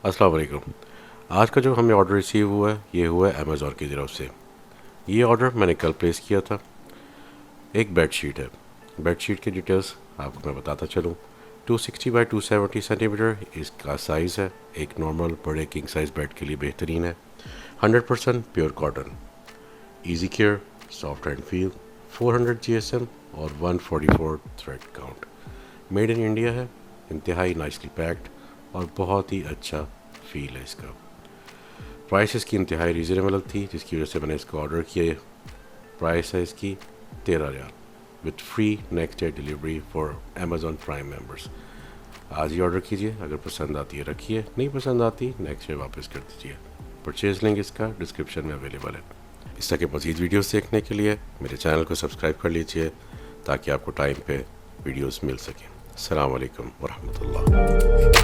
अस्सलाम वालेकुम। आज का जो हमें ऑर्डर रिसीव हुआ है ये हुआ है अमेज़ॉन की तरफ से। ये ऑर्डर मैंने कल प्लेस किया था। एक बेड शीट है। बेड शीट की डिटेल्स आपको मैं बताता चलूँ। 260 बाई 270 सेंटीमीटर इसका साइज़ है। एक नॉर्मल बड़े किंग साइज़ बेड के लिए बेहतरीन है। 100% pure cotton, easy care, soft and feel, 400 GSM और 144 thread count. Made in India है, इंतहाई नाइसली पैक्ड और बहुत ही अच्छा फील है इसका। प्राइस इसकी इंतहाई रीज़नेबल थी जिसकी वजह से मैंने इसको ऑर्डर किया। प्राइस है इसकी 13,000 with free next day delivery for Amazon prime members. आज ही ऑर्डर कीजिए, अगर पसंद आती है रखिए, नहीं पसंद आती नेक्स्ट डे वापस कर दीजिए। परचेज़ लिंक इसका डिस्क्रिप्शन में अवेलेबल है। इस तरह के मज़ीद वीडियोस देखने के लिए मेरे चैनल को सब्सक्राइब कर लीजिए ताकि आपको टाइम पे वीडियोस मिल सकें। अस्सलाम वालेकुम वरहमतुल्लाह।